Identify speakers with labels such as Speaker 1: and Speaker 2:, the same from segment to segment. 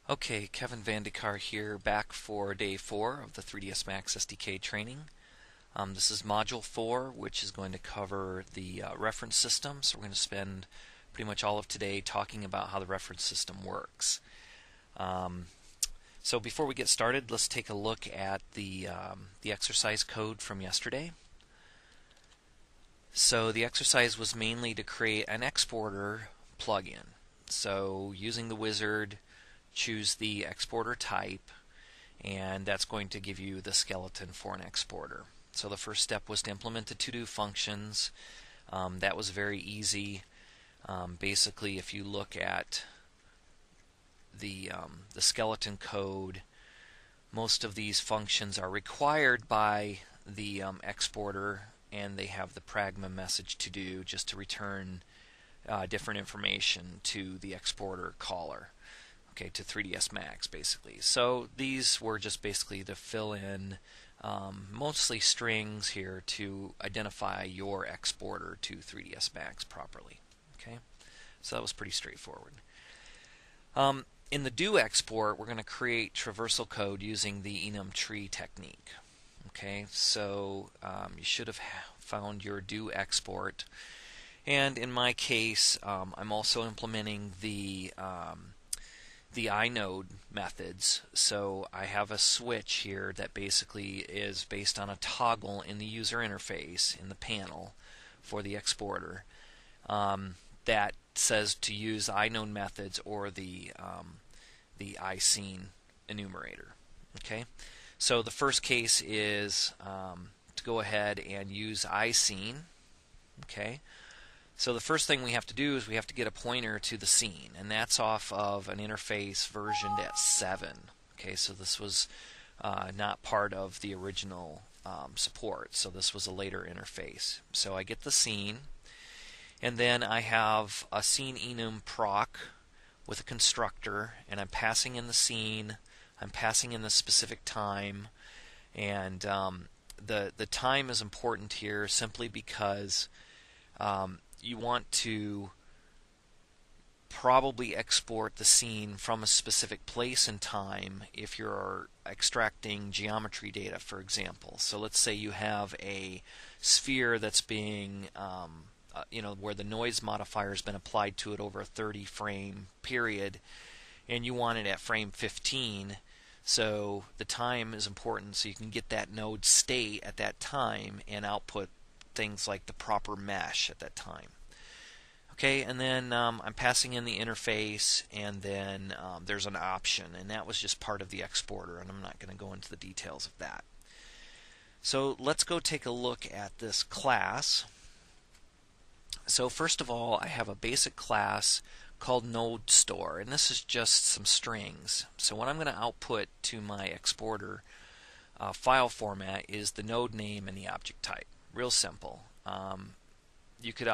Speaker 1: Okay, Kevin Vandekar here, back for day 4 of the 3ds Max SDK training. This is Module 4, which is going to cover the reference system. So we're going to spend pretty much all of today talking about how the reference system works. So before we get started, let's take a look at the exercise code from yesterday. So the exercise was mainly to create an exporter plugin. So using the wizard, choose the exporter type, and that's going to give you the skeleton for an exporter. So the first step was to implement the to-do functions. That was very easy. Basically, if you look at the skeleton code, most of these functions are required by the exporter, and they have the pragma message to do just to return different information to the exporter caller. Okay, to 3ds Max basically. So these were just basically to fill in mostly strings here to identify your exporter to 3ds Max properly. Okay, so that was pretty straightforward. In the do export, we're going to create traversal code using the enum tree technique. Okay, so you should have found your do export, and in my case, I'm also implementing the inode methods. So I have a switch here that basically is based on a toggle in the user interface in the panel for the exporter that says to use inode methods or the iscene enumerator. Okay, so the first case is to go ahead and use iscene. Okay, so the first thing we have to do is we have to get a pointer to the scene, and that's off of an interface versioned at 7. Okay, so this was not part of the original support, so this was a later interface. So I get the scene, and then I have a scene enum proc with a constructor, and I'm passing in the scene, I'm passing in the specific time, and the time is important here simply because you want to probably export the scene from a specific place and time if you're extracting geometry data, for example. So let's say you have a sphere that's being, where the noise modifier has been applied to it over a 30 frame period, and you want it at frame 15. So the time is important so you can get that node state at that time and output things like the proper mesh at that time. Okay, and then I'm passing in the interface, and then there's an option, and that was just part of the exporter, and I'm not going to go into the details of that. So let's go take a look at this class. So first of all, I have a basic class called node store, and this is just some strings. So what I'm going to output to my exporter file format is the node name and the object type. Real simple. You could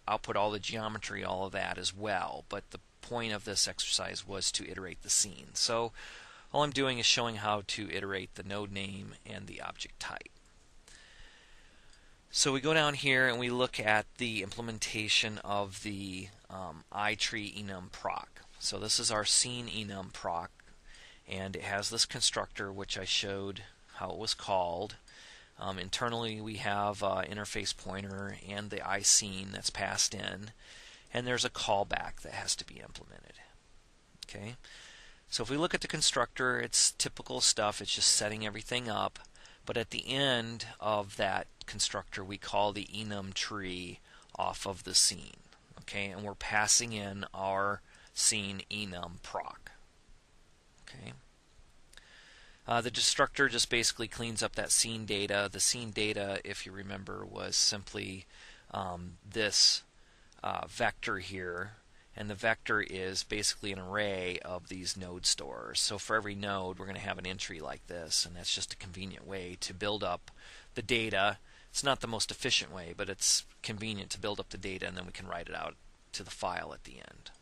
Speaker 1: output all the geometry, all of that as well, but the point of this exercise was to iterate the scene. So all I'm doing is showing how to iterate the node name and the object type. So we go down here and we look at the implementation of the iTree enum proc. So this is our scene enum proc, and it has this constructor which I showed how it was called. Internally we have interface pointer and the iscene that's passed in, and there's a callback that has to be implemented. Okay, so if we look at the constructor, it's typical stuff. It's just setting everything up, but at the end of that constructor we call the enum tree off of the scene. Okay, and we're passing in our scene enum proc. Okay. The destructor just basically cleans up that scene data. The scene data, if you remember, was simply this vector here, and the vector is basically an array of these node stores. So for every node we're going to have an entry like this, and that's just a convenient way to build up the data. It's not the most efficient way, but it's convenient to build up the data, and then we can write it out to the file at the end.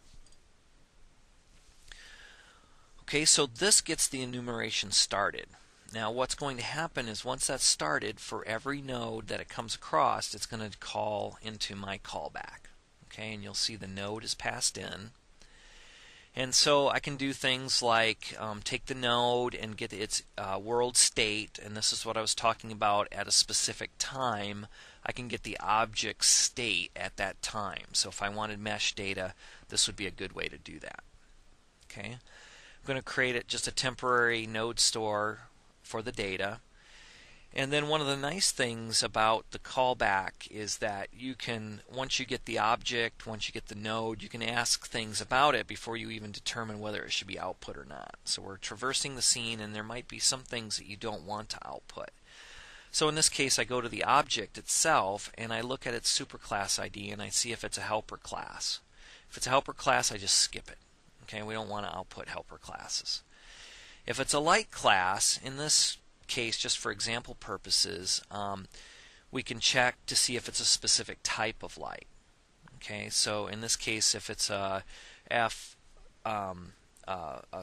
Speaker 1: Okay, so this gets the enumeration started. Now what's going to happen is once that's started, for every node that it comes across, it's going to call into my callback. Okay, and you'll see the node is passed in, And so I can do things like take the node and get its world state, and this is what I was talking about at a specific time. I can get the object state at that time. So if I wanted mesh data, this would be a good way to do that. Okay, I'm going to create just a temporary node store for the data. And then one of the nice things about the callback is that you can, once you get the object, once you get the node, you can ask things about it before you even determine whether it should be output or not. So we're traversing the scene, and there might be some things that you don't want to output. So in this case, I go to the object itself, and I look at its superclass ID, and I see if it's a helper class. If it's a helper class, I just skip it. Okay, we don't want to output helper classes. If it's a light class, in this case, just for example purposes, we can check to see if it's a specific type of light. Okay, so in this case, if it's a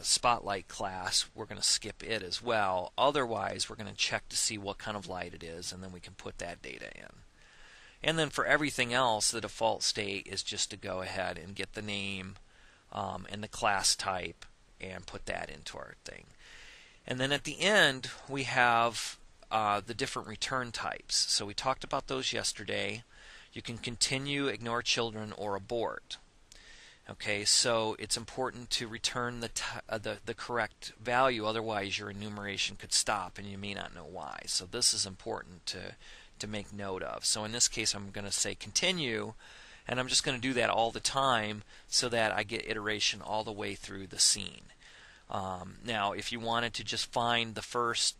Speaker 1: spotlight class, we're going to skip it as well. Otherwise, we're going to check to see what kind of light it is, and then we can put that data in. And then for everything else, the default state is just to go ahead and get the name and the class type and put that into our thing. And then at the end, we have the different return types. So we talked about those yesterday. You can continue, ignore children, or abort. Okay, so it's important to return the correct value, otherwise your enumeration could stop and you may not know why. So this is important to make note of. So in this case, I'm going to say continue, and I'm just going to do that all the time so that I get iteration all the way through the scene. Now, if you wanted to just find the first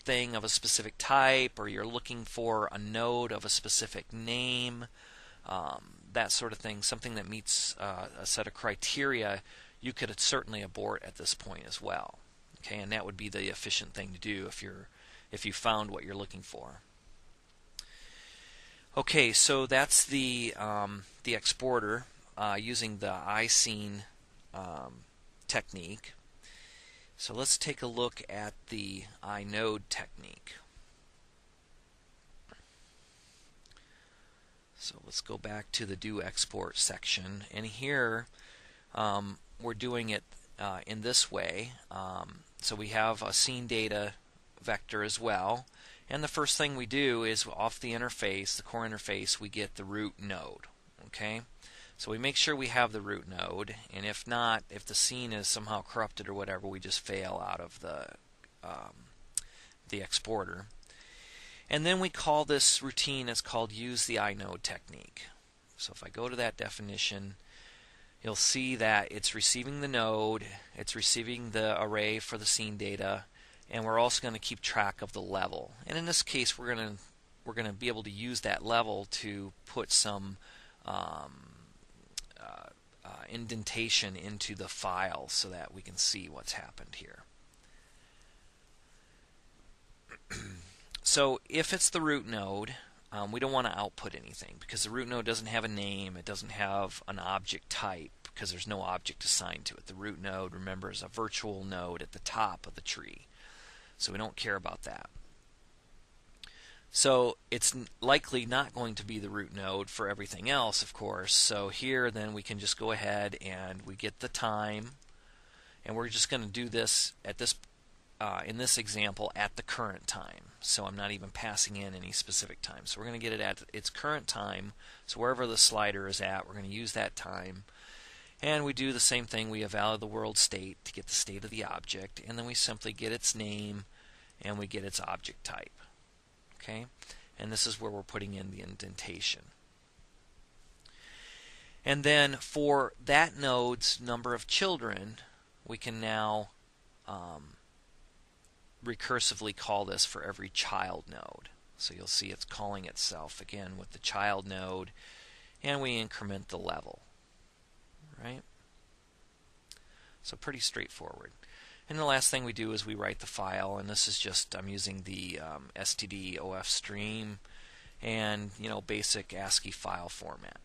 Speaker 1: thing of a specific type, or you're looking for a node of a specific name, that sort of thing, something that meets a set of criteria, you could certainly abort at this point as well. Okay, and that would be the efficient thing to do if you found what you're looking for. Okay, so that's the exporter using the iScene technique. So let's take a look at the iNode technique. So let's go back to the do export section, and here we're doing it in this way. So we have a scene data vector as well, and the first thing we do is off the interface, the core interface, we get the root node. Okay, so we make sure we have the root node, and if not, if the scene is somehow corrupted or whatever, we just fail out of the exporter. And then we call this routine, it's called use the iNode technique. So if I go to that definition, you'll see that it's receiving the node, it's receiving the array for the scene data, and we're also going to keep track of the level. And in this case, we're going to be able to use that level to put some indentation into the file so that we can see what's happened here. So if it's the root node, we don't want to output anything because the root node doesn't have a name, it doesn't have an object type because there's no object assigned to it. The root node, remember, is a virtual node at the top of the tree. So we don't care about that. So it's likely not going to be the root node for everything else, of course. So here then we can just go ahead and we get the time, and we're just going to do this at this in this example at the current time. So I'm not even passing in any specific time. So we're going to get it at its current time. So wherever the slider is at, we're going to use that time. And we do the same thing. We evaluate the world state to get the state of the object, and then we simply get its name and we get its object type. Okay? And this is where we're putting in the indentation. And then for that node's number of children, we can now recursively call this for every child node. So you'll see it's calling itself again with the child node, and we increment the level. Right? So pretty straightforward. And the last thing we do is we write the file, and this is just, I'm using the std OF stream and basic ASCII file format.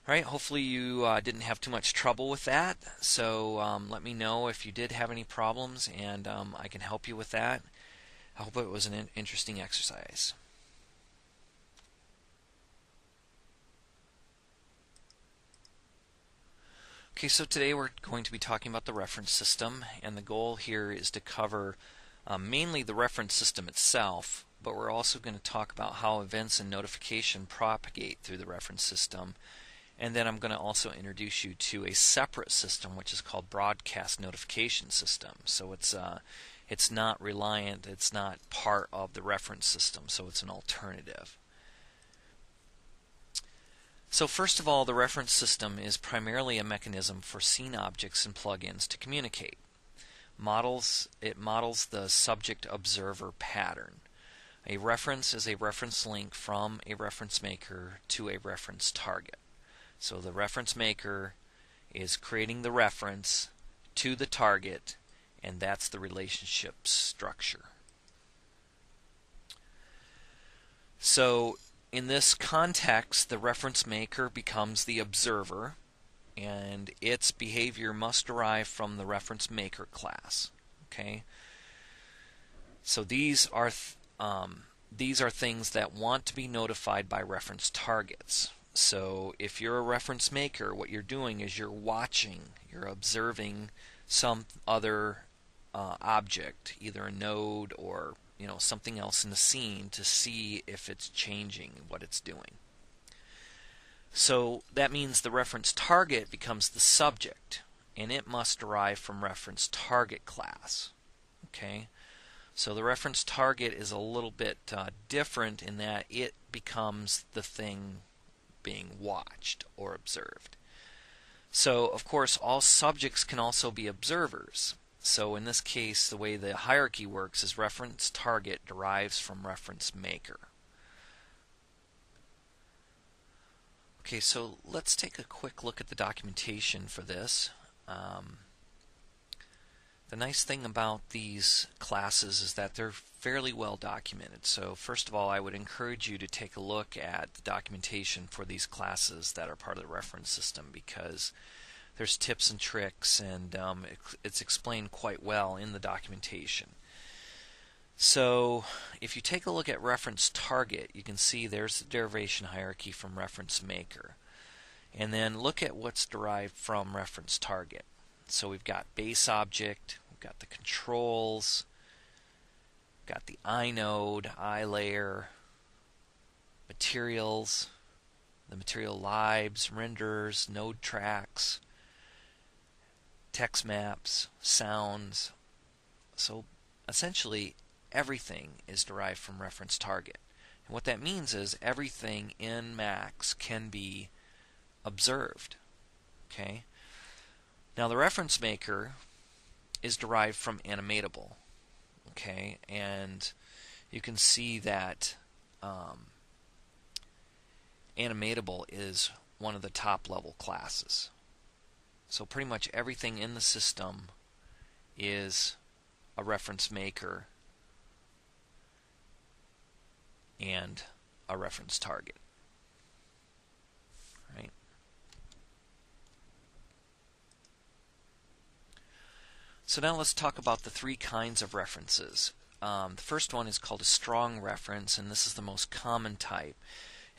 Speaker 1: Alright, hopefully you didn't have too much trouble with that, so let me know if you did have any problems, and I can help you with that. I hope it was an interesting exercise. Okay, so today we're going to be talking about the reference system, and the goal here is to cover mainly the reference system itself, but we're also going to talk about how events and notification propagate through the reference system, and then I'm going to also introduce you to a separate system which is called broadcast notification system. So it's not reliant, it's not part of the reference system, so it's an alternative. So first of all, the reference system is primarily a mechanism for scene objects and plugins to communicate. It models the subject-observer pattern. A reference is a reference link from a reference maker to a reference target. So the reference maker is creating the reference to the target, and that's the relationship structure. So in this context, the reference maker becomes the observer, and its behavior must derive from the reference maker class. Okay, so these are things that want to be notified by reference targets. So if you're a reference maker, what you're doing is you're watching, you're observing some other object, either a node or something else in the scene, to see if it's changing what it's doing. So that means the reference target becomes the subject, and it must derive from reference target class. Okay, so the reference target is a little bit different in that it becomes the thing being watched or observed. So of course all subjects can also be observers. So in this case, the way the hierarchy works is reference target derives from reference maker. Okay, so let's take a quick look at the documentation for this. The nice thing about these classes is that they're fairly well documented. So first of all, I would encourage you to take a look at the documentation for these classes that are part of the reference system, because there's tips and tricks, and it's explained quite well in the documentation. So if you take a look at reference target, you can see there's the derivation hierarchy from reference maker. And then look at what's derived from reference target. So we've got base object, we've got the controls, we've got the inode, iLayer, materials, the material libs, renders, node tracks, text maps, sounds. So essentially everything is derived from reference target. And what that means is everything in Max can be observed. Okay? Now the reference maker is derived from animatable. Okay? And you can see that animatable is one of the top level classes. So pretty much everything in the system is a reference maker and a reference target. Right? So now let's talk about the three kinds of references. The first one is called a strong reference, and this is the most common type.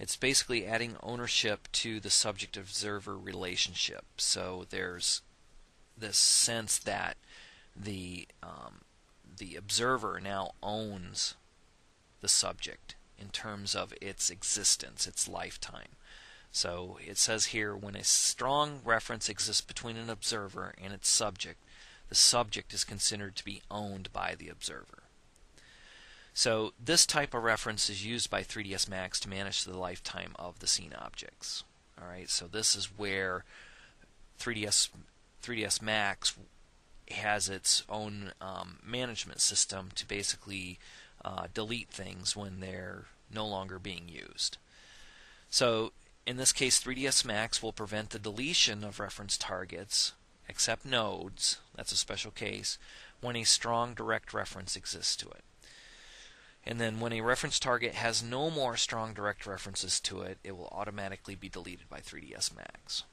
Speaker 1: It's basically adding ownership to the subject-observer relationship. So there's this sense that the observer now owns the subject in terms of its existence, its lifetime. So it says here, when a strong reference exists between an observer and its subject, the subject is considered to be owned by the observer. So this type of reference is used by 3ds Max to manage the lifetime of the scene objects. Alright, so this is where 3ds Max has its own management system to basically delete things when they're no longer being used. So in this case, 3ds Max will prevent the deletion of reference targets, except nodes, that's a special case, when a strong direct reference exists to it. And then when a reference target has no more strong direct references to it, it will automatically be deleted by 3ds Max.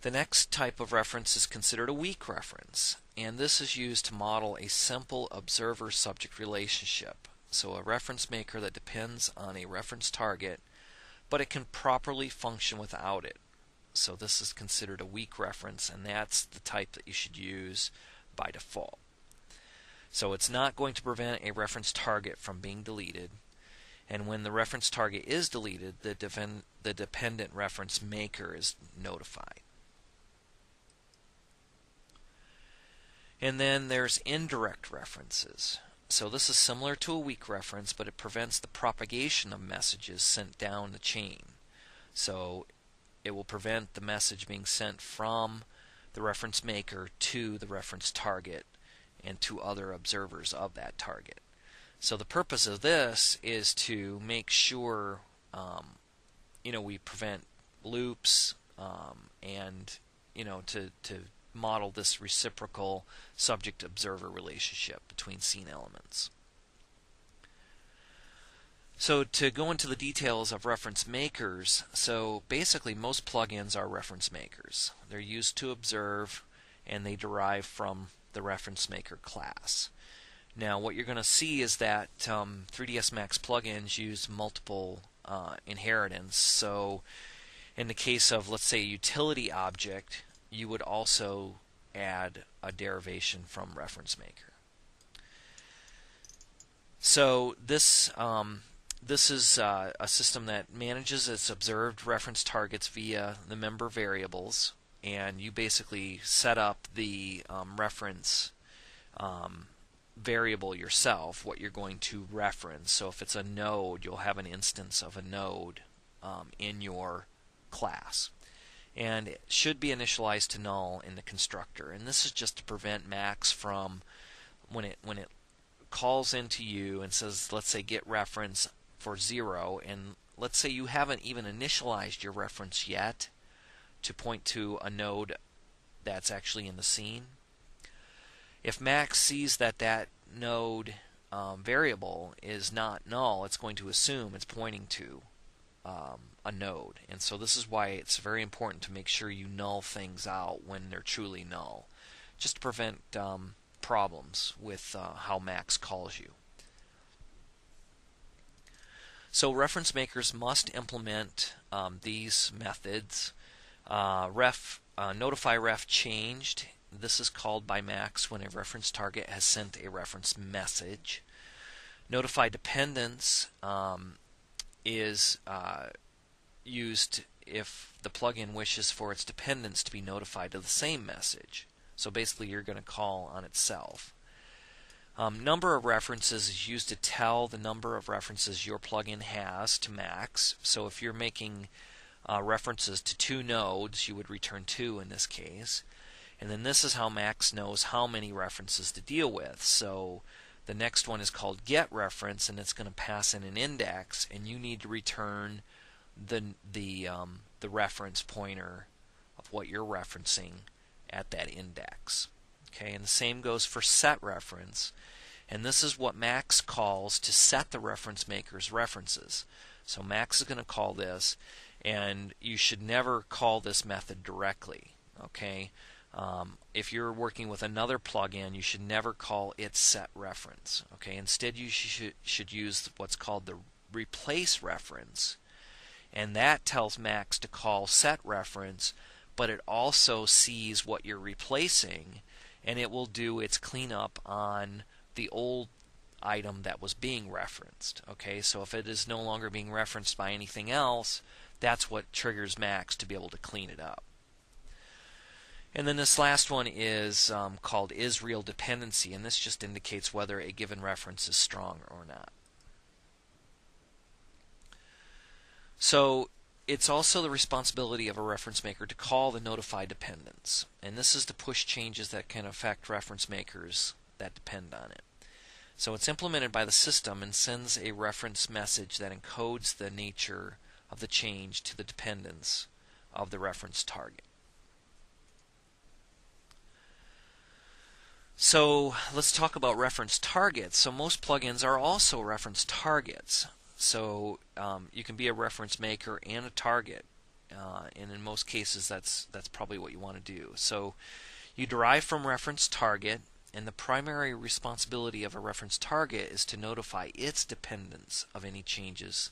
Speaker 1: The next type of reference is considered a weak reference, and this is used to model a simple observer-subject relationship. So a reference maker that depends on a reference target, but it can properly function without it. So this is considered a weak reference, and that's the type that you should use by default. So it's not going to prevent a reference target from being deleted, and when the reference target is deleted, the dependent reference maker is notified. And then there's indirect references. So this is similar to a weak reference, but it prevents the propagation of messages sent down the chain. So it will prevent the message being sent from the reference maker to the reference target and to other observers of that target. So the purpose of this is to make sure we prevent loops and to model this reciprocal subject-observer relationship between scene elements. So to go into the details of reference makers, so basically most plugins are reference makers. They're used to observe, and they derive from the reference maker class. Now what you're going to see is that 3ds Max plugins use multiple inheritance. So in the case of, let's say, a utility object, you would also add a derivation from reference maker. So this is a system that manages its observed reference targets via the member variables, and you basically set up the reference variable yourself, what you're going to reference. So if it's a node, you'll have an instance of a node in your class. And it should be initialized to null in the constructor. And this is just to prevent Max from, when it calls into you and says, let's say, get reference for 0, and let's say you haven't even initialized your reference yet to point to a node that's actually in the scene. If Max sees that that node variable is not null, it's going to assume it's pointing to a node. And so this is why it's very important to make sure you null things out when they're truly null, just to prevent problems with how Max calls you. So reference makers must implement these methods. Notify ref changed. This is called by Max when a reference target has sent a reference message. Notify dependence is used if the plugin wishes for its dependents to be notified of the same message. So basically you're going to call on itself. Number of references is used to tell the number of references your plugin has to Max. So if you're making references to 2 nodes, you would return 2 in this case. And then this is how Max knows how many references to deal with. So the next one is called getReference, and it's going to pass in an index, and you need to return the reference pointer of what you're referencing at that index. Okay, and the same goes for setReference, and this is what Max calls to set the reference maker's references. So Max is going to call this, and you should never call this method directly. Okay, if you're working with another plugin, you should never call its setReference. Okay, instead you should use what's called the replace reference, and that tells Max to call setReference, but it also sees what you're replacing, and it will do its cleanup on the old item that was being referenced. Okay, so if it is no longer being referenced by anything else, that's what triggers Max to be able to clean it up. And then this last one is called isRealDependency, and this just indicates whether a given reference is strong or not. So it's also the responsibility of a reference maker to call the notify dependents, and this is to push changes that can affect reference makers that depend on it. So it's implemented by the system and sends a reference message that encodes the nature of the change to the dependents of the reference target. So let's talk about reference targets. So most plugins are also reference targets. So you can be a reference maker and a target, and in most cases that's probably what you want to do. So you derive from reference target, and the primary responsibility of a reference target is to notify its dependents of any changes.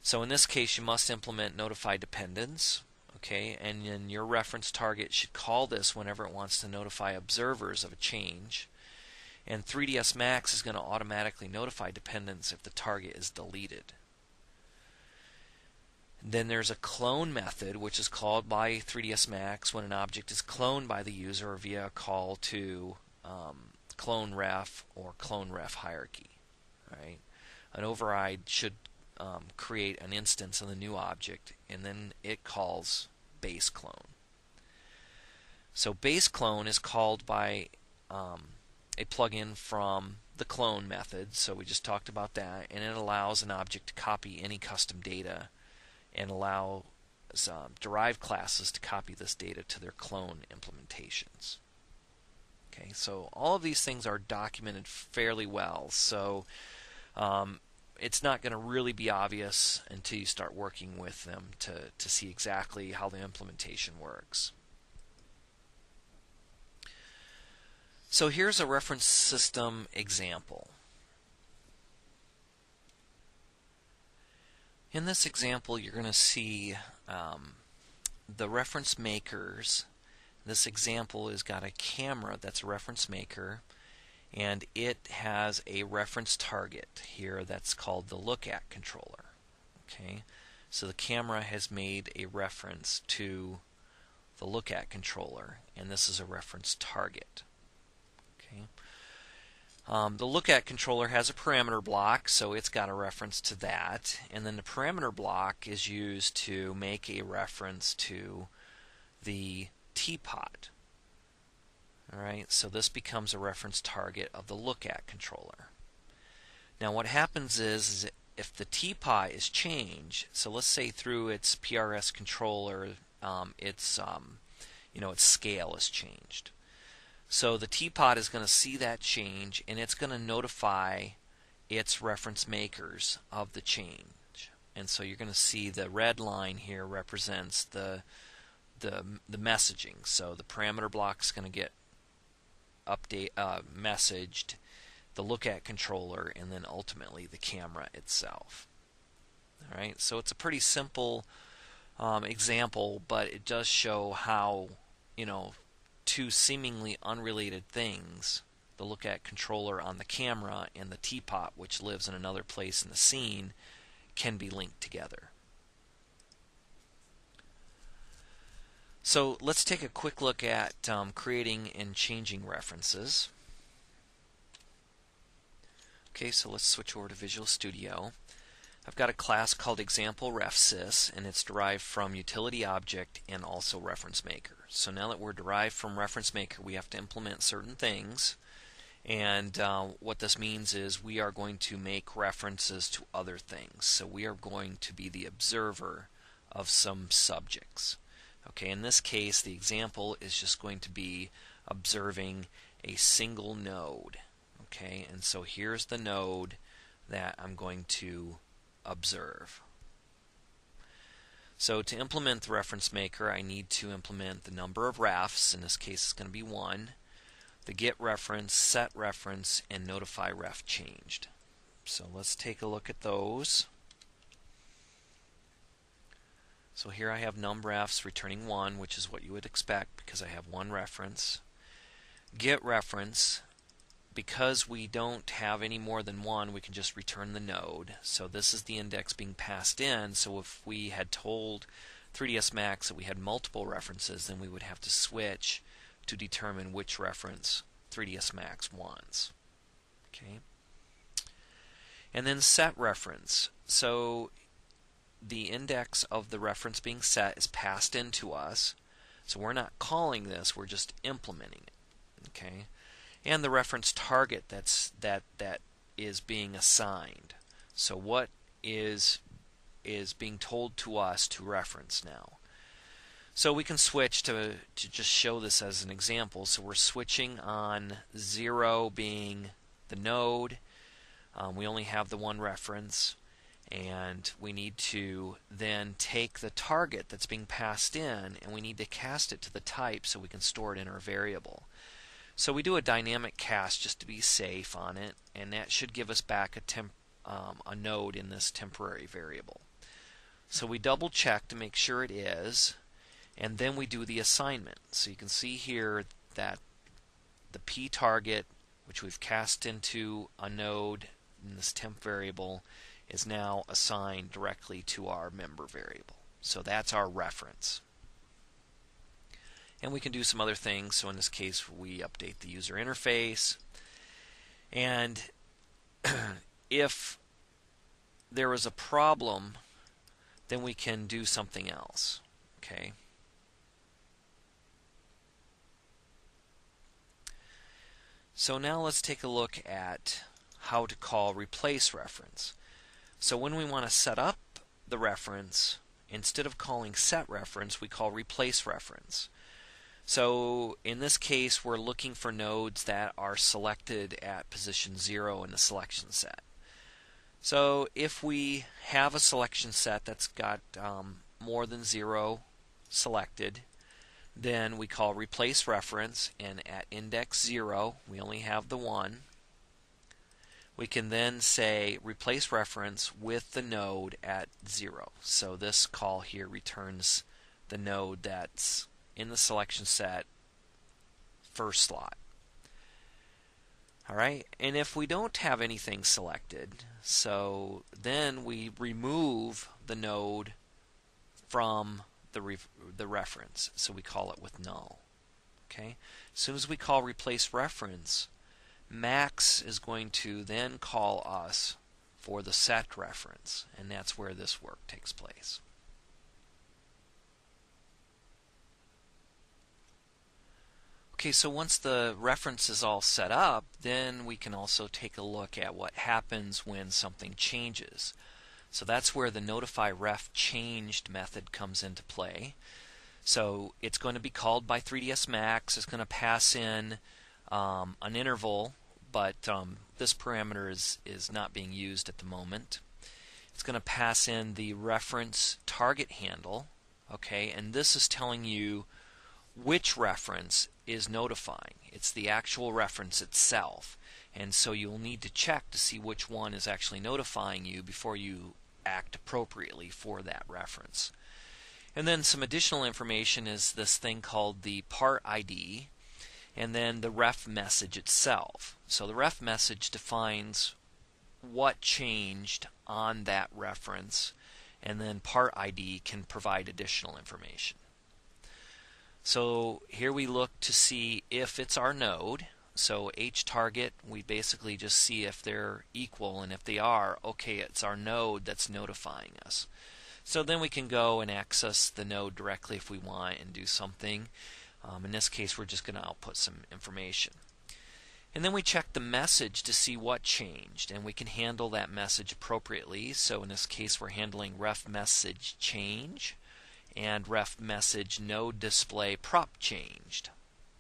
Speaker 1: So in this case, you must implement notify dependents. Okay, and then your reference target should call this whenever it wants to notify observers of a change. And 3ds Max is going to automatically notify dependents if the target is deleted. Then there's a clone method, which is called by 3ds Max when an object is cloned by the user via a call to clone ref or clone ref hierarchy. Right? An override should create an instance of the new object, and then it calls base clone. So base clone is called by a plugin from the clone method, so we just talked about that, and it allows an object to copy any custom data and allows derived classes to copy this data to their clone implementations. Okay, so all of these things are documented fairly well, so it's not going to really be obvious until you start working with them to see exactly how the implementation works. So here's a reference system example. In this example, you're going to see the reference makers. This example has got a camera that's a reference maker, and it has a reference target here that's called the look at controller. Okay, so the camera has made a reference to the look at controller, and this is a reference target. Okay, the look at controller has a parameter block, so it's got a reference to that, and then the parameter block is used to make a reference to the teapot. Alright, so this becomes a reference target of the look at controller. Now what happens is if the teapot is changed, so let's say through its PRS controller its scale is changed. So the teapot is going to see that change, and it's going to notify its reference makers of the change. And so you're going to see the red line here represents the messaging. So the parameter block is going to get messaged, the look at controller, and then ultimately the camera itself. All right, so it's a pretty simple example, but it does show how two seemingly unrelated things, the look at controller on the camera and the teapot, which lives in another place in the scene, can be linked together. So let's take a quick look at creating and changing references. Okay, so let's switch over to Visual Studio. I've got a class called example refsys, and it's derived from utility object and also reference maker. So now that we're derived from reference maker, we have to implement certain things, and what this means is we are going to make references to other things. So we are going to be the observer of some subjects. Okay, in this case, the example is just going to be observing a single node. Okay, and so here's the node that I'm going to observe. So to implement the reference maker, I need to implement the number of refs. In this case, it's going to be 1. The get reference, set reference, and notify ref changed. So let's take a look at those. So here I have num refs returning 1, which is what you would expect because I have 1 reference. Get reference, because we don't have any more than 1, we can just return the node. So this is the index being passed in, so if we had told 3ds Max that we had multiple references, then we would have to switch to determine which reference 3ds Max wants. Okay. And then set reference. So the index of the reference being set is passed into us, so we're not calling this, we're just implementing it. Okay, and the reference target that is being assigned. So what is being told to us to reference now? So we can switch to just show this as an example. So we're switching on 0 being the node. We only have the 1 reference. And we need to then take the target that's being passed in, and we need to cast it to the type so we can store it in our variable. So we do a dynamic cast just to be safe on it, and that should give us back a node in this temporary variable. So we double check to make sure it is, and then we do the assignment. So you can see here that the p target, which we've cast into a node in this temp variable, is now assigned directly to our member variable. So that's our reference. And we can do some other things. So in this case, we update the user interface. And if there is a problem, then we can do something else. Okay. So now let's take a look at how to call replace reference. So when we want to set up the reference, instead of calling set reference, we call replace reference. So in this case, we're looking for nodes that are selected at position 0 in the selection set. So if we have a selection set that's got more than 0 selected, then we call replace reference, and at index 0 we only have the 1. We can then say replace reference with the node at 0. So this call here returns the node that's in the selection set first slot. Alright, and if we don't have anything selected, so then we remove the node from the reference, so we call it with null. Okay, as soon as we call replace reference, Max is going to then call us for the set reference, and that's where this work takes place. Okay, so once the reference is all set up, then we can also take a look at what happens when something changes. So that's where the notify ref changed method comes into play. So it's going to be called by 3ds Max. It's going to pass in an interval, but this parameter is not being used at the moment. It's going to pass in the reference target handle, okay, and this is telling you which reference is notifying. It's the actual reference itself, and so you'll need to check to see which one is actually notifying you before you act appropriately for that reference. And then some additional information is this thing called the part ID, and then the ref message itself. So the ref message defines what changed on that reference, and then part ID can provide additional information. So here we look to see if it's our node. So hTarget, we basically just see if they're equal, and if they are, okay, it's our node that's notifying us. So then we can go and access the node directly if we want and do something. In this case, we're just going to output some information. And then we check the message to see what changed, and we can handle that message appropriately. So in this case, we're handling ref message change and ref message node display prop changed.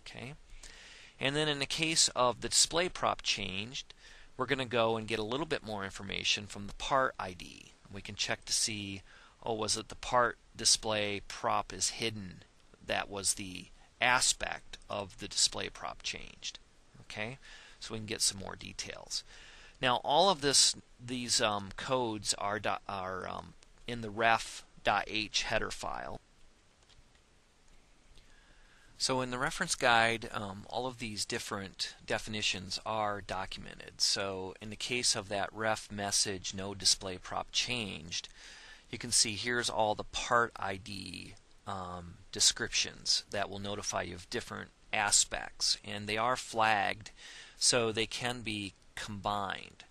Speaker 1: Okay. And then in the case of the display prop changed, we're going to go and get a little bit more information from the part ID. We can check to see, oh, was it the part display prop is hidden? That was the aspect of the display prop changed. Okay, so we can get some more details. Now all of these codes are in the ref.h header file. So in the reference guide, all of these different definitions are documented. So in the case of that ref message node display prop changed, you can see here's all the part ID descriptions that will notify you of different aspects, and they are flagged so they can be combined.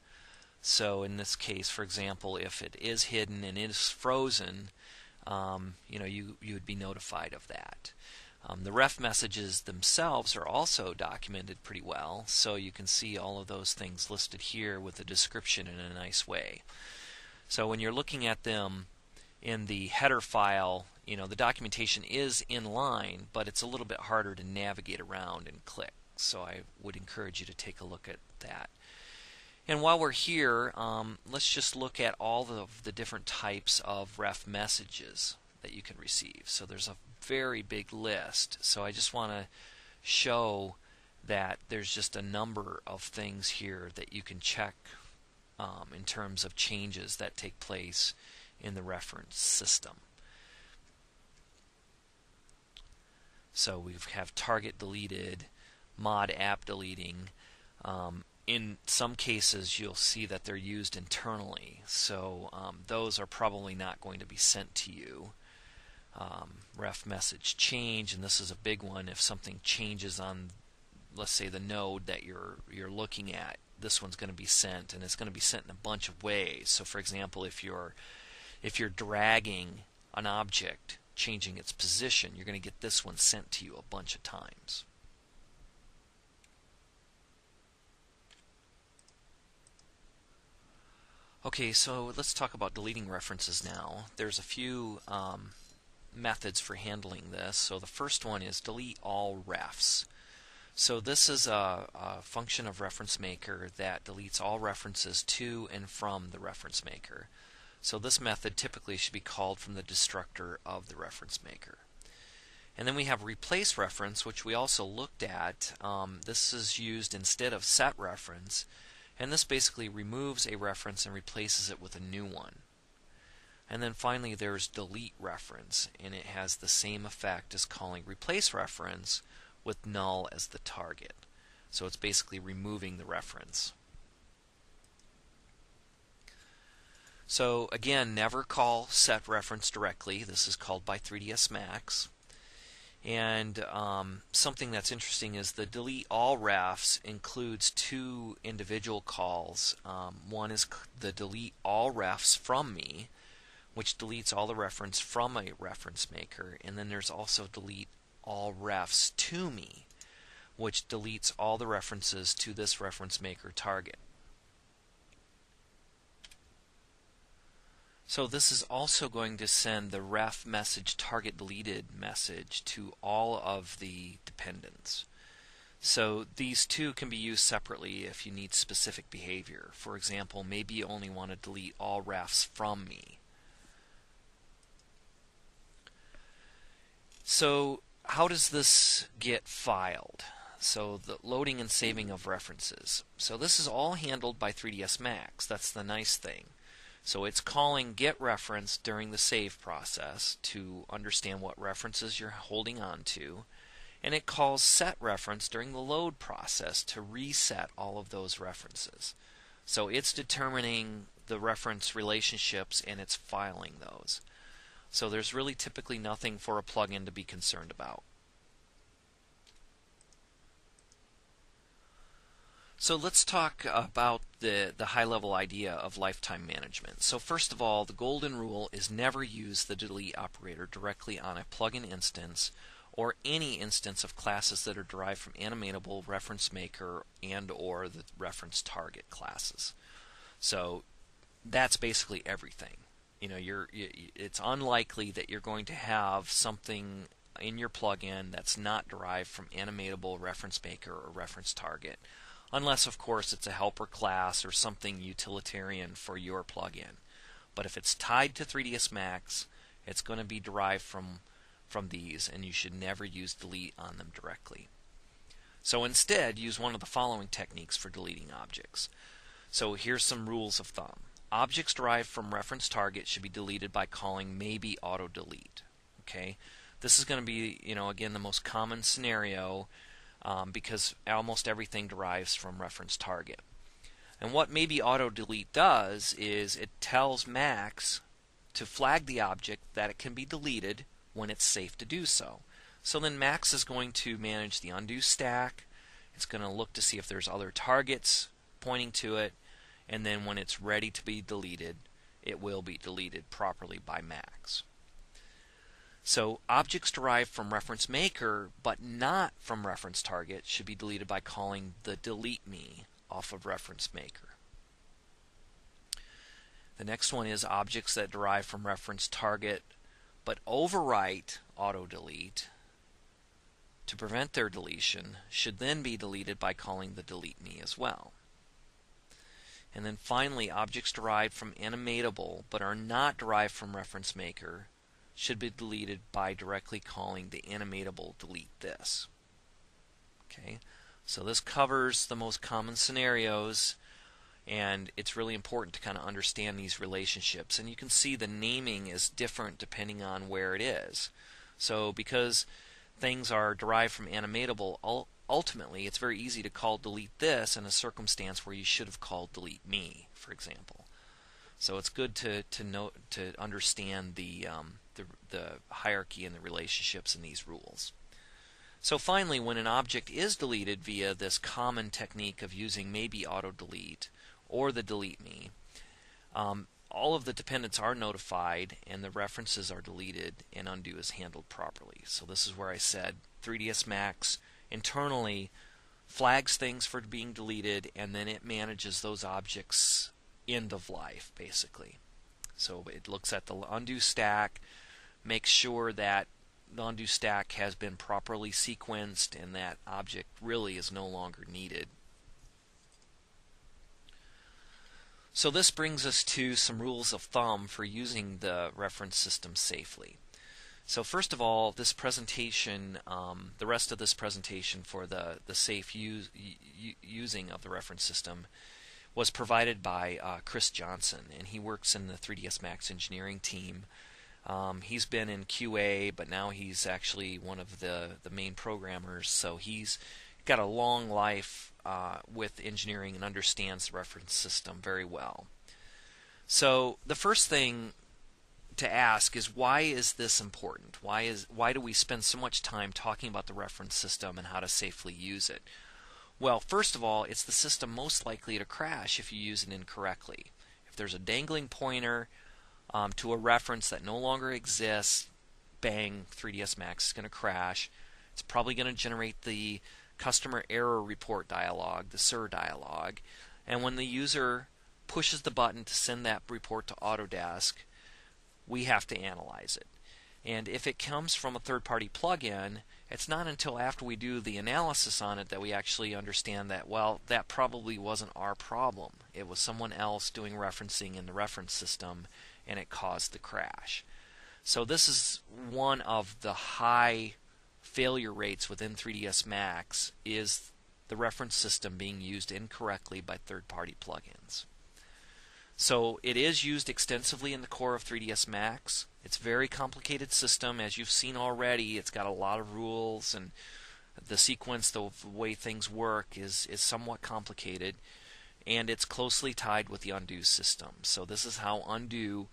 Speaker 1: So in this case, for example, if it is hidden and it is frozen, you would be notified of that. The ref messages themselves are also documented pretty well, so you can see all of those things listed here with a description in a nice way. So when you're looking at them in the header file, the documentation is in line, but it's a little bit harder to navigate around and click. So I would encourage you to take a look at that. And while we're here, let's just look at all of the different types of ref messages that you can receive. So there's a very big list. So I just want to show that there's just a number of things here that you can check in terms of changes that take place in the reference system. So we have target deleted, mod app deleting. In some cases, you'll see that they're used internally, so those are probably not going to be sent to you. Ref message change, and this is a big one. If something changes on, let's say, the node that you're looking at, this one's going to be sent, and it's going to be sent in a bunch of ways. So, for example, if you're dragging an object, changing its position, you're going to get this one sent to you a bunch of times. Okay, so let's talk about deleting references now. There's a few methods for handling this. So the first one is delete all refs. So this is a function of reference maker that deletes all references to and from the reference maker. So this method typically should be called from the destructor of the reference maker. And then we have replace reference, which we also looked at. This is used instead of set reference, and this basically removes a reference and replaces it with a new one. And then finally there's delete reference, and it has the same effect as calling replace reference with null as the target. So it's basically removing the reference. So again, never call set reference directly. This is called by 3ds Max. And something that's interesting is the delete all refs includes two individual calls. One is the delete all refs from me, which deletes all the reference from a reference maker, and then there's also delete all refs to me, which deletes all the references to this reference maker target. So this is also going to send the ref message target deleted message to all of the dependents. So these two can be used separately if you need specific behavior. For example, maybe you only want to delete all refs from me. So how does this get filed? So the loading and saving of references. So this is all handled by 3ds Max. That's the nice thing. So it's calling getReference during the save process to understand what references you're holding on to, and it calls setReference during the load process to reset all of those references. So it's determining the reference relationships and it's filing those. So there's really typically nothing for a plugin to be concerned about. So let's talk about the high-level idea of lifetime management. So first of all, the golden rule is never use the delete operator directly on a plugin instance or any instance of classes that are derived from animatable, reference maker, and or the reference target classes. So that's basically everything. You know, it's unlikely that you're going to have something in your plugin that's not derived from animatable, reference maker, or reference target. Unless, of course, it's a helper class or something utilitarian for your plugin. But if it's tied to 3ds Max, it's going to be derived from these, and you should never use delete on them directly. So instead, use one of the following techniques for deleting objects. So here's some rules of thumb. Objects derived from reference target should be deleted by calling maybe auto delete. Okay, this is going to be, again, the most common scenario. Because almost everything derives from reference target. And what maybe auto delete does is it tells Max to flag the object that it can be deleted when it's safe to do so. So then Max is going to manage the undo stack. It's going to look to see if there's other targets pointing to it, and then when it's ready to be deleted, it will be deleted properly by Max. So objects derived from reference maker but not from reference target should be deleted by calling the delete me off of reference maker. The next one is objects that derive from reference target but overwrite auto delete to prevent their deletion should then be deleted by calling the delete me as well. And then finally, objects derived from animatable but are not derived from reference maker should be deleted by directly calling the animatable delete this. Okay, so this covers the most common scenarios. And it's really important to kind of understand these relationships. And you can see the naming is different depending on where it is. So because things are derived from animatable, ultimately it's very easy to call delete this in a circumstance where you should have called delete me, for example. So it's good to understand the hierarchy and the relationships in these rules. So finally, when an object is deleted via this common technique of using maybe auto delete or the delete me, all of the dependents are notified and the references are deleted and undo is handled properly. So this is where I said 3ds Max internally flags things for being deleted, and then it manages those objects end of life, basically. So it looks at the undo stack, makes sure that the undo stack has been properly sequenced and that object really is no longer needed. So this brings us to some rules of thumb for using the reference system safely. So first of all, this presentation, the rest of this presentation for the safe using of the reference system was provided by Chris Johnson, and he works in the 3ds Max engineering team. He's been in QA, but now he's actually one of the main programmers, so he's got a long life with engineering and understands the reference system very well. So the first thing to ask is, why is this important? Why do we spend so much time talking about the reference system and how to safely use it? Well, first of all, it's the system most likely to crash if you use it incorrectly. If there's a dangling pointer to a reference that no longer exists, bang, 3ds Max is going to crash. It's probably going to generate the customer error report dialog, the SIR dialog, and when the user pushes the button to send that report to Autodesk, we have to analyze it. And if it comes from a third-party plugin, it's not until after we do the analysis on it that we actually understand that, well, that probably wasn't our problem. It was someone else doing referencing in the reference system, and it caused the crash. So this is one of the high failure rates within 3ds Max, is the reference system being used incorrectly by third-party plugins. So it is used extensively in the core of 3ds Max. It's a very complicated system, as you've seen already. It's got a lot of rules, and the sequence, the way things work is somewhat complicated, and it's closely tied with the undo system. So this is how undo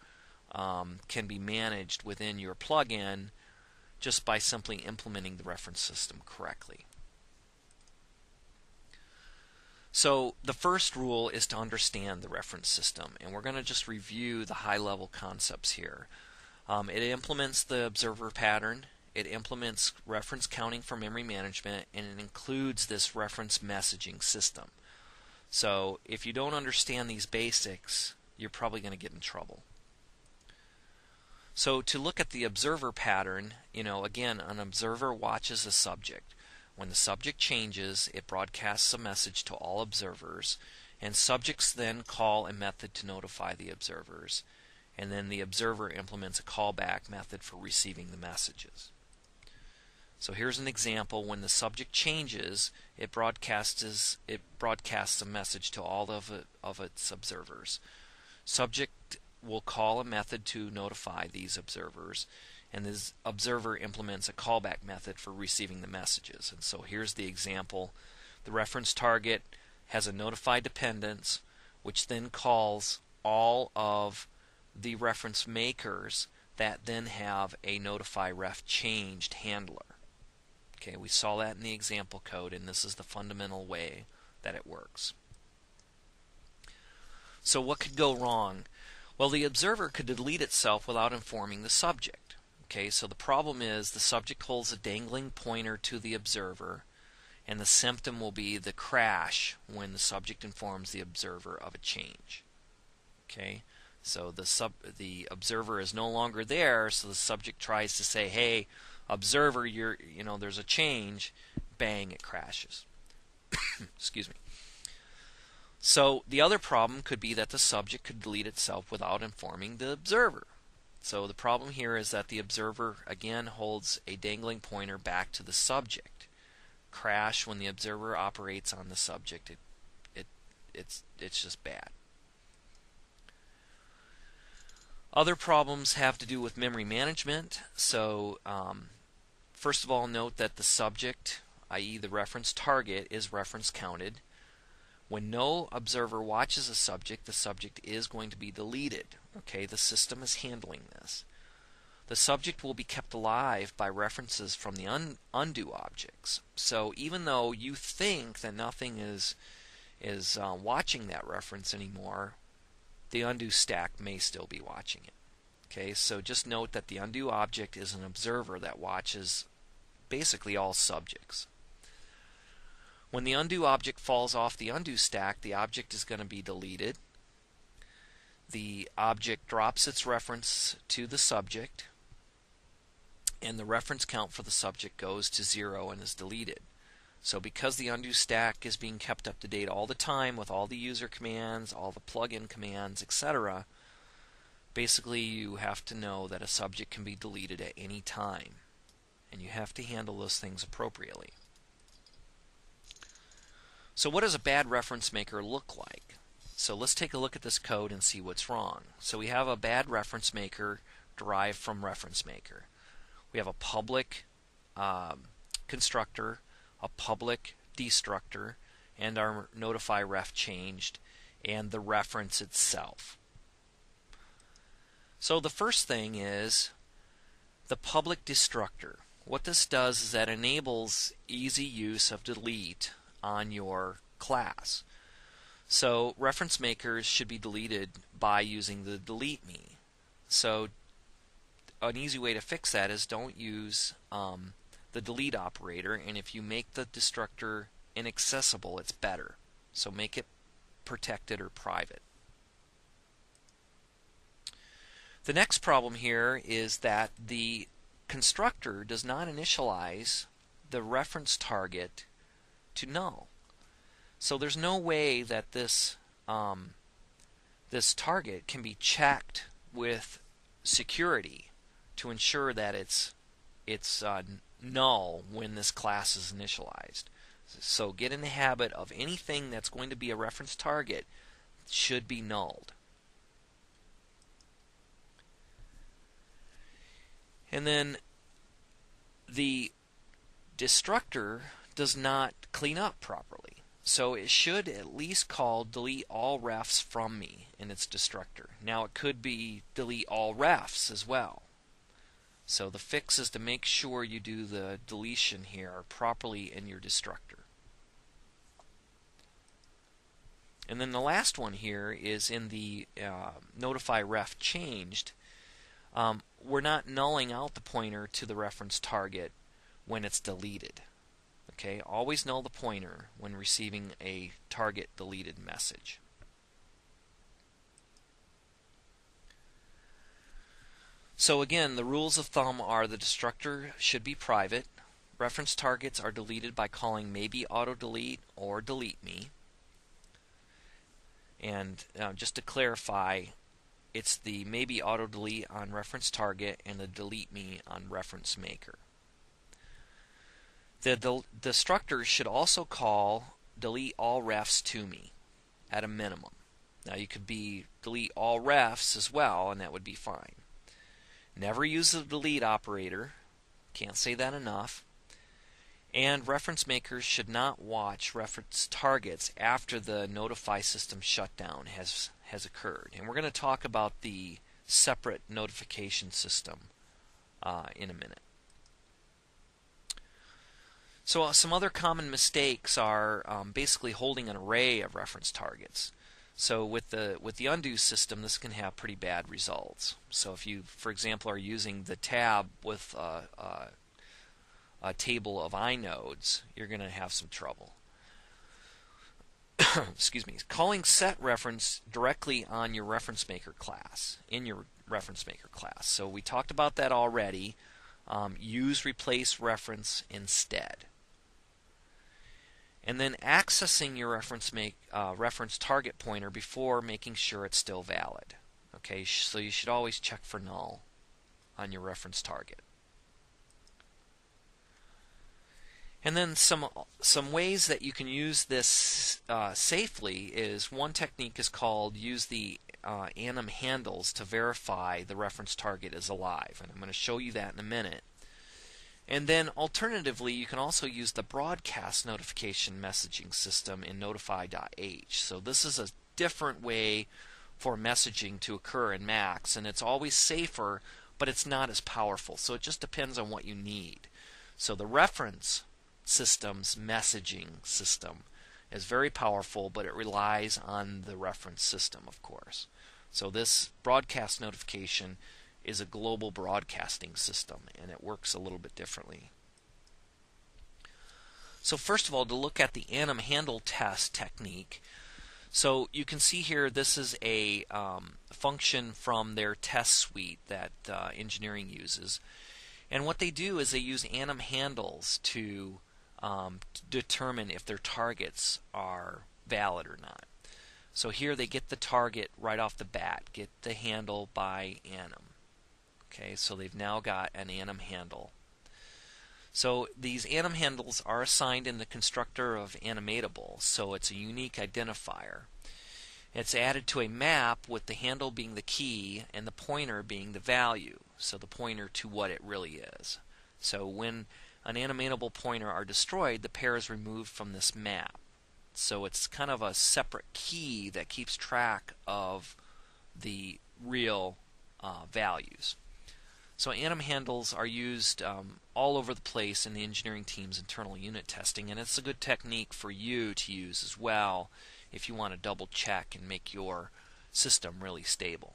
Speaker 1: can be managed within your plugin just by simply implementing the reference system correctly. So the first rule is to understand the reference system, and we're going to just review the high-level concepts here. It implements the observer pattern, it implements reference counting for memory management, and it includes this reference messaging system. So if you don't understand these basics, you're probably going to get in trouble. So to look at the observer pattern, again, an observer watches a subject. When the subject changes, it broadcasts a message to all observers, and subjects then call a method to notify the observers, and then the observer implements a callback method for receiving the messages. So here's an example. When the subject changes, it broadcasts a message to all of its observers. Subject will call a method to notify these observers, and this observer implements a callback method for receiving the messages. And so here's the example. The reference target has a notify dependence, which then calls all of the reference makers that then have a notify ref changed handler. Okay, we saw that in the example code, and this is the fundamental way that it works. So what could go wrong? Well, the observer could delete itself without informing the subject. Okay, so the problem is the subject holds a dangling pointer to the observer, and the symptom will be the crash when the subject informs the observer of a change. Okay, so the observer is no longer there, so the subject tries to say, "Hey, observer, there's a change." Bang, it crashes. Excuse me. So the other problem could be that the subject could delete itself without informing the observer. So the problem here is that the observer again holds a dangling pointer back to the subject. Crash when the observer operates on the subject. It it's just bad. Other problems have to do with memory management. So first of all, note that the subject, i.e. the reference target, is reference counted. When no observer watches a subject, the subject is going to be deleted. Okay, the system is handling this. The subject will be kept alive by references from the undo objects. So even though you think that nothing is watching that reference anymore, the undo stack may still be watching it. Okay, so just note that the undo object is an observer that watches basically all subjects. When the undo object falls off the undo stack, the object is going to be deleted. The object drops its reference to the subject, and the reference count for the subject goes to 0 and is deleted. So because the undo stack is being kept up to date all the time with all the user commands, all the plugin commands, etc., basically you have to know that a subject can be deleted at any time, and you have to handle those things appropriately. So what does a bad reference maker look like? So let's take a look at this code and see what's wrong. So we have a bad reference maker derived from reference maker. We have a public constructor, a public destructor, and our notify ref changed, and the reference itself. So the first thing is the public destructor. What this does is that enables easy use of delete on your class. So reference makers should be deleted by using the delete me. So an easy way to fix that is don't use the delete operator, and if you make the destructor inaccessible, it's better. So make it protected or private. The next problem here is that the constructor does not initialize the reference target to null. So there's no way that this target can be checked with security to ensure that it's null when this class is initialized. So get in the habit of anything that's going to be a reference target should be nulled. And then the destructor does not clean up properly. So it should at least call delete all refs from me in its destructor. Now it could be delete all refs as well. So the fix is to make sure you do the deletion here properly in your destructor. And then the last one here is in the notify ref changed. We're not nulling out the pointer to the reference target when it's deleted. Okay, always null the pointer when receiving a target deleted message. So again, the rules of thumb are the destructor should be private. Reference targets are deleted by calling maybe auto delete or delete me. And just to clarify, it's the maybe auto delete on reference target and the delete me on reference maker. The destructor should also call delete all refs to me at a minimum. Now you could be delete all refs as well, and that would be fine. Never use the delete operator. Can't say that enough. And reference makers should not watch reference targets after the notify system shutdown has occurred. And we're going to talk about the separate notification system in a minute. So some other common mistakes are basically holding an array of reference targets. So with the undo system, this can have pretty bad results. So if you, for example, are using the tab with a table of inodes, you're going to have some trouble. Excuse me. Calling set reference directly on your reference maker class, in your reference maker class. So we talked about that already. Use replace reference instead. And then accessing your reference target pointer before making sure it's still valid. Okay, so you should always check for null on your reference target. And then some ways that you can use this safely is one technique is called use the anim handles to verify the reference target is alive, and I'm going to show you that in a minute. And then alternatively, you can also use the broadcast notification messaging system in notify.h. So this is a different way for messaging to occur in Max, and it's always safer, but it's not as powerful. So it just depends on what you need. So the reference system's messaging system is very powerful, but it relies on the reference system, of course. So this broadcast notification is a global broadcasting system, and it works a little bit differently. So first of all, to look at the anim handle test technique, so you can see here this is a function from their test suite that engineering uses. And what they do is they use anim handles to determine if their targets are valid or not. So here they get the target right off the bat, get the handle by anim. Okay, so they've now got an anim handle. So these anim handles are assigned in the constructor of animatable, so it's a unique identifier. It's added to a map with the handle being the key and the pointer being the value, so the pointer to what it really is. So when an animatable pointer are destroyed, the pair is removed from this map. So it's kind of a separate key that keeps track of the real values. So anim handles are used all over the place in the engineering team's internal unit testing, and it's a good technique for you to use as well if you want to double check and make your system really stable.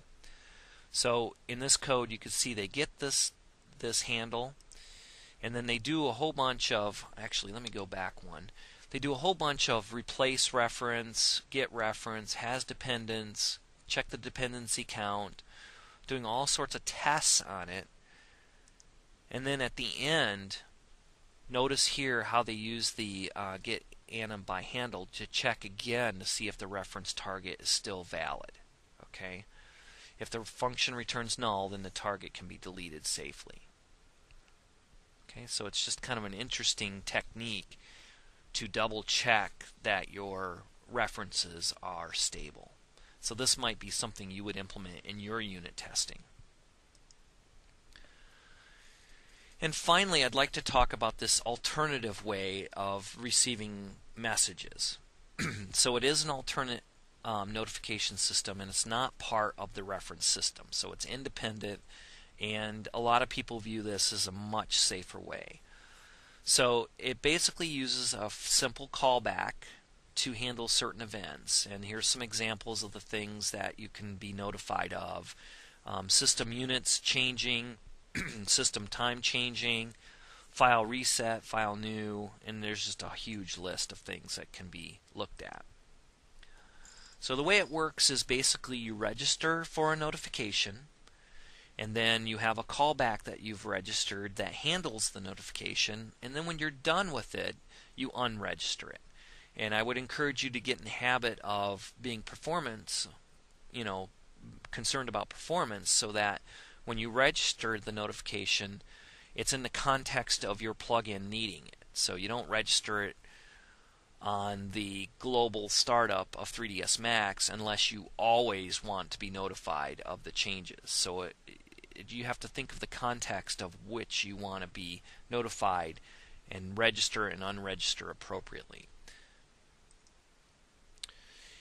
Speaker 1: So in this code you can see they get this handle, and then they do a whole bunch of, actually let me go back one, they do a whole bunch of replace reference, get reference, has dependence, check the dependency count, doing all sorts of tests on it. And then at the end, notice here how they use the get anim by handle to check again to see if the reference target is still valid. Okay? If the function returns null, then the target can be deleted safely. Okay, so it's just kind of an interesting technique to double check that your references are stable. So this might be something you would implement in your unit testing. And finally, I'd like to talk about this alternative way of receiving messages. So it is an alternate notification system, and it's not part of the reference system. So it's independent, and a lot of people view this as a much safer way. So it basically uses a simple callback to handle certain events. And here's some examples of the things that you can be notified of. System units changing, system time changing, file reset, file new, and there's just a huge list of things that can be looked at. So the way it works is basically you register for a notification, and then you have a callback that you've registered that handles the notification, and then when you're done with it, you unregister it. And I would encourage you to get in the habit of being concerned about performance, so that when you register the notification, it's in the context of your plugin needing it. So you don't register it on the global startup of 3ds Max unless you always want to be notified of the changes. So you have to think of the context of which you want to be notified and register and unregister appropriately.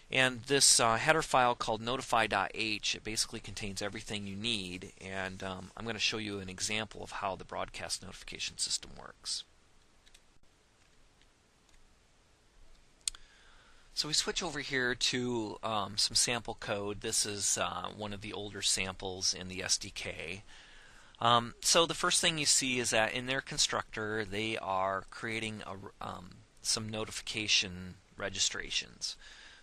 Speaker 1: And this header file called notify.h, it basically contains everything you need, and I'm going to show you an example of how the broadcast notification system works. So we switch over here to some sample code. This is one of the older samples in the SDK. So the first thing you see is that in their constructor they are creating some notification registrations.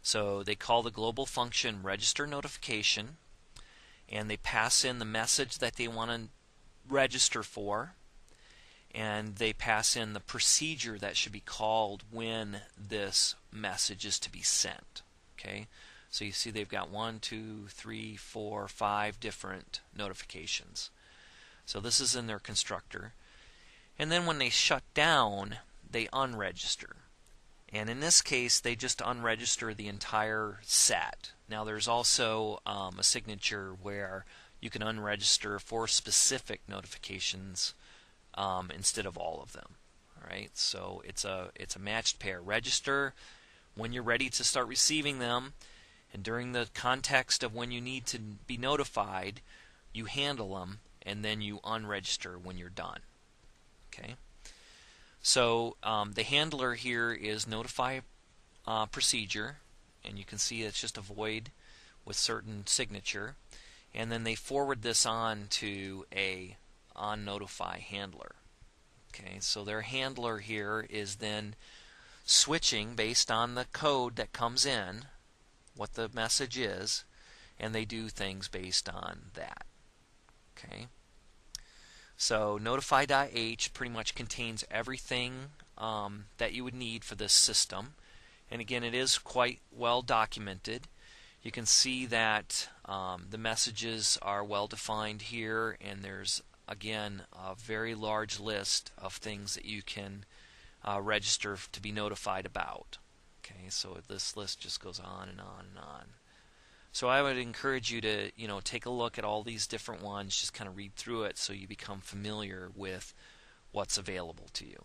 Speaker 1: So they call the global function register notification, and they pass in the message that they want to register for, and they pass in the procedure that should be called when this message is to be sent. Okay, so you see they've got 1, 2, 3, 4, 5 different notifications. So this is in their constructor. And then when they shut down, they unregister. And in this case, they just unregister the entire set. Now there's also a signature where you can unregister for specific notifications instead of all of them. All right, so it's a matched pair. Register when you're ready to start receiving them, and during the context of when you need to be notified, you handle them, and then you unregister when you're done. Okay. So the handler here is notify procedure, and you can see it's just a void with certain signature, and then they forward this on to a onNotify handler. Okay, so their handler here is then switching based on the code that comes in, what the message is, and they do things based on that. Okay. So notify.h pretty much contains everything that you would need for this system. And again, it is quite well documented. You can see that the messages are well defined here, and there's again a very large list of things that you can register to be notified about. Okay, so this list just goes on and on and on. So I would encourage you to, take a look at all these different ones, just kind of read through it so you become familiar with what's available to you.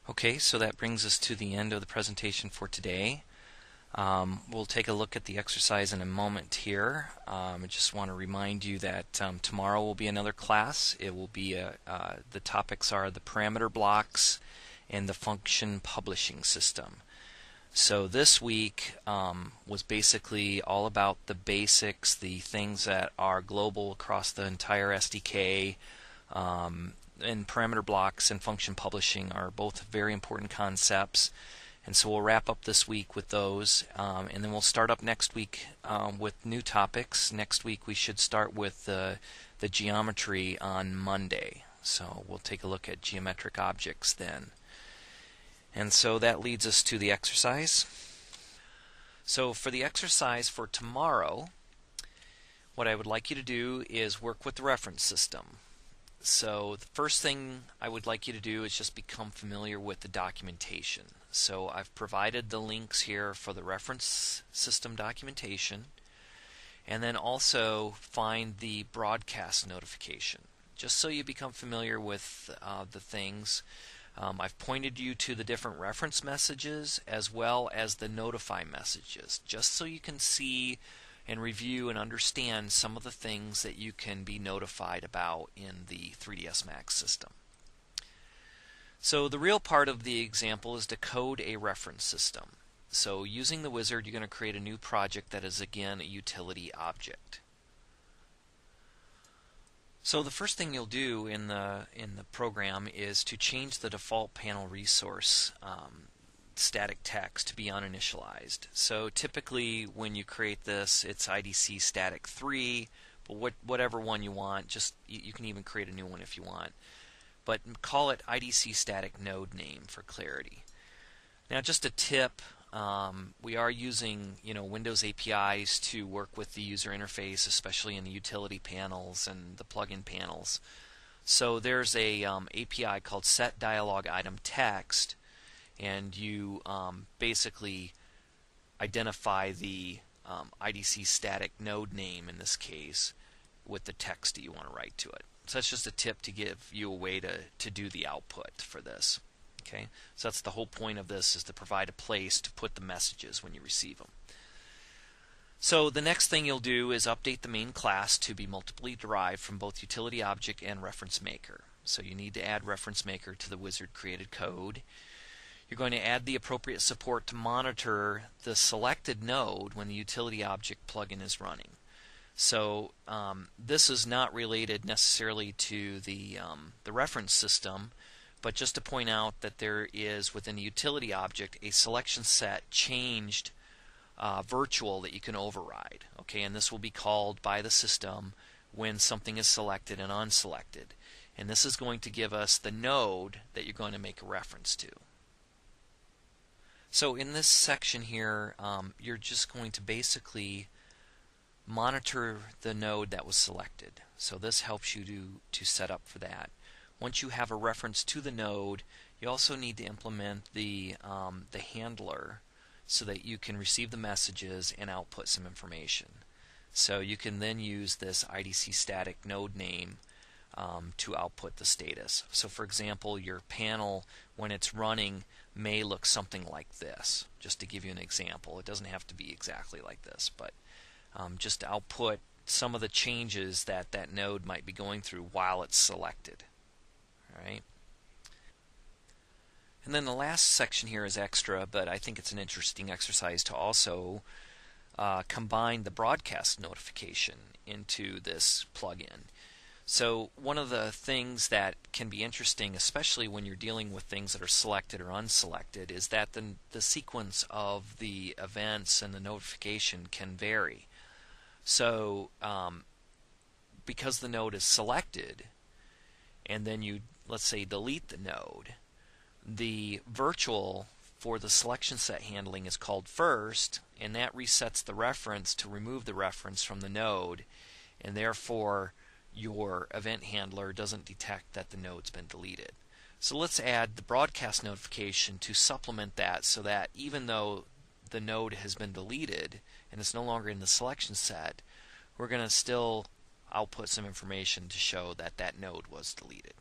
Speaker 1: Okay, so that brings us to the end of the presentation for today. We'll take a look at the exercise in a moment here. I just want to remind you that tomorrow will be another class. It will be the topics are the parameter blocks and the function publishing system. So this week was basically all about the basics, the things that are global across the entire SDK, and parameter blocks and function publishing are both very important concepts. And so we'll wrap up this week with those, and then we'll start up next week with new topics. Next week we should start with the geometry on Monday. So we'll take a look at geometric objects then. And so that leads us to the exercise. So for the exercise for tomorrow, what I would like you to do is work with the reference system. So the first thing I would like you to do is just become familiar with the documentation. So I've provided the links here for the reference system documentation, and then also find the broadcast notification, just so you become familiar with the things. I've pointed you to the different reference messages as well as the notify messages, just so you can see and review and understand some of the things that you can be notified about in the 3ds Max system. So the real part of the example is to code a reference system. So using the wizard, you're going to create a new project that is again a utility object. So the first thing you'll do in the program is to change the default panel resource static text to be uninitialized. So typically when you create this, it's IDC static 3, but whatever one you want, just you can even create a new one if you want. But call it IDC static node name for clarity. Now just a tip, we are using Windows APIs to work with the user interface, especially in the utility panels and the plugin panels. So there's a API called set dialog item text, and you basically identify the IDC static node name in this case with the text that you want to write to it. So that's just a tip to give you a way to do the output for this. Okay, so that's the whole point of this, is to provide a place to put the messages when you receive them. So the next thing you'll do is update the main class to be multiply derived from both utility object and reference maker. So you need to add reference maker to the wizard created code. You're going to add the appropriate support to monitor the selected node when the utility object plugin is running. So this is not related necessarily to the reference system, but just to point out that there is within the utility object a selection set changed virtual that you can override. Okay, and this will be called by the system when something is selected and unselected. And this is going to give us the node that you're going to make a reference to. So in this section here, you're just going to basically monitor the node that was selected. So this helps you to set up for that. once you have a reference to the node, you also need to implement the handler so that you can receive the messages and output some information. So you can then use this IDC static node name to output the status. So for example, your panel, when it's running, may look something like this, just to give you an example. It doesn't have to be exactly like this, but just to output some of the changes that that node might be going through while it's selected. All right. And then the last section here is extra, but I think it's an interesting exercise to also combine the broadcast notification into this plugin. So one of the things that can be interesting, especially when you're dealing with things that are selected or unselected, is that the sequence of the events and the notification can vary. So because the node is selected, and then you, let's say, delete the node, the virtual for the selection set handling is called first, and that resets the reference to remove the reference from the node, and therefore your event handler doesn't detect that the node's been deleted. So let's add the broadcast notification to supplement that, so that even though the node has been deleted and it's no longer in the selection set, we're going to still output some information to show that that node was deleted.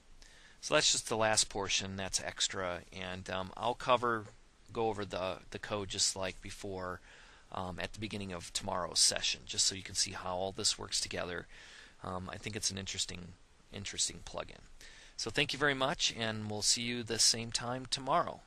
Speaker 1: So that's just the last portion. That's extra, and I'll go over the code just like before at the beginning of tomorrow's session, just so you can see how all this works together. I think it's an interesting plugin. So thank you very much, and we'll see you the same time tomorrow.